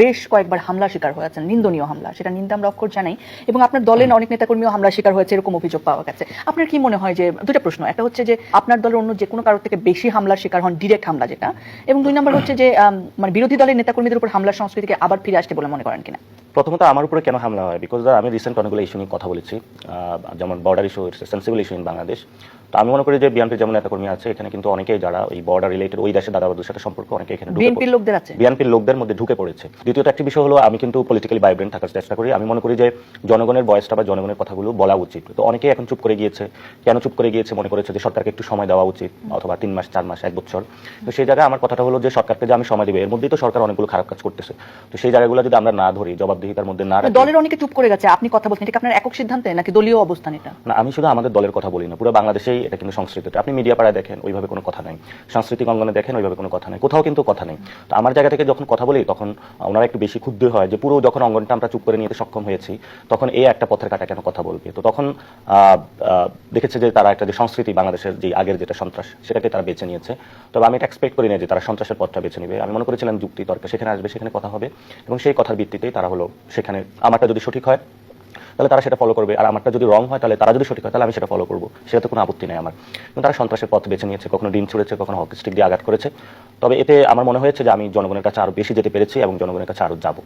বেশ কয়েকবার হামলা শিকার হয়েছেন, নিন্দনীয় হামলা, সেটা নিন্দা আমরা অক্ষর জানাই, এবং আপনার দলের অনেক নেতাকর্মীও হামলা শিকার হয়েছে এরকম অভিযোগ পাওয়া গেছে। আপনার কি মনে হয় যে, দুটো প্রশ্ন, একটা হচ্ছে যে আপনার দলের অন্য যে কোনো কারোর থেকে বেশি হামলার শিকার হন, ডিরেক্ট হামলা যেটা, এবং দুই নম্বর হচ্ছে যে মানে বিরোধী দলের নেতাকর্মীদের উপর হামলার সংস্কৃতিকে আবার ফিরে আসতে বলে মনে করেন কিনা? প্রথমত আমার উপরে কেন হামলা হয়, বিকজ আমি রিসেন্ট অনেকগুলো ইস্যু নিয়ে কথা বলেছি, যেমন border issue, sensible issue in Bangladesh. তো আমি মনে করি যে বিএনপির যেমন নেতাকর্মী আছে এখানে কিন্তু অনেকেই যারা ওই বর্ডার রিলেটেড ওই দেশের দাদাবাদের সাথে সম্পর্ক অনেকে এখানে বিএনপির লোকদের আছে, বিএনপির লোকদের মধ্যে ঢুকে পড়েছে। দ্বিতীয়ত একটি বিষয় হলো, আমি কিন্তু পলিটিক্যালি ভাইব্রেন্ট থাকার চেষ্টা করি। আমি মনে করি যে জনগণের ভয়েসটা বা জনগণের কথাগুলো বলা উচিত। তো অনেকেই এখন চুপ করে গিয়েছে। কেন চুপ করে গিয়েছে? মনে করেছে যে সরকারকে একটু সময় দেওয়া উচিত, অথবা 3 মাস 4 মাস 1 বছর। তো সেই জায়গায় আমার কথাটা হলো যে সরকারকে যে আমি সময় দেবো, এর মধ্যেই তো সরকার অনেকগুলো খারাপ কাজ করতেছে। তো সেই জায়গাগুলো যদি আমরা না ধরি, জবাবদিহিতার মধ্যে না রাখি। দলের অনেকে চুপ করে গেছে, আপনি কথা বলছেন, এটা কি আপনার একক সিদ্ধান্তে নাকি দলীয় অবস্থান? এটা না, আমি শুধু আমাদের দলের কথা বলি না, পুরো বাংলাদেশেই এটা কিন্তু সংস্কৃতিটা। আপনি মিডিয়া পাড়ায় দেখেন ওইভাবে কোনো কথা নাই, সাংস্কৃতিক অঙ্গনে দেখেন ওইভাবে কোনো কথা নেই, কোথাও কিন্তু কথা নেই। তো আমার জায়গা থেকে যখন কথা বলি তখন ওনারা একটু বেশি ক্ষুব্ধ হয় যে পুরো যখন অঙ্গনটা আমরা চুপ করে নিতে সক্ষম হয়েছি, তখন এই একটা পথের কাটা কেন কথা বলবে। তো তখন দেখেছে যে তারা একটা যে সংস্কৃতি বাংলাদেশের যে আগের যেটা সন্ত্রাস, সেটাকে তারা বেছে নিয়েছে। তবে আমি এটা এক্সপেক্ট করি না যে তারা সন্ত্রাসের পথটা বেছে নেবে। আমি মনে করেছিলাম যুক্তি তর্ক সেখানে আসবে, সেখানে কথা হবে, এবং সেই কথার ভিত্তিতেই তারা হলো সেখানে আমারটা যদি সঠিক হয় তাহলে তারা সেটা ফলো করবে, আর আমারটা যদি রং হয় তাহলে তারা যদি সঠিক হয় তাহলে আমি সেটা ফলো করবো, সেটাতে কোনো আপত্তি নেই আমার। কিন্তু তারা সন্ত্রাসের পথ বেছে নিয়েছে, কখনো ডিম ছুড়েছে, কখনো হকি স্টিক দিয়ে আঘাত করেছে। তবে এতে আমার মনে হয়েছে যে আমি জনগণের কাছে আরো বেশি যেতে পেরেছি এবং জনগণের কাছে আরো যাবো।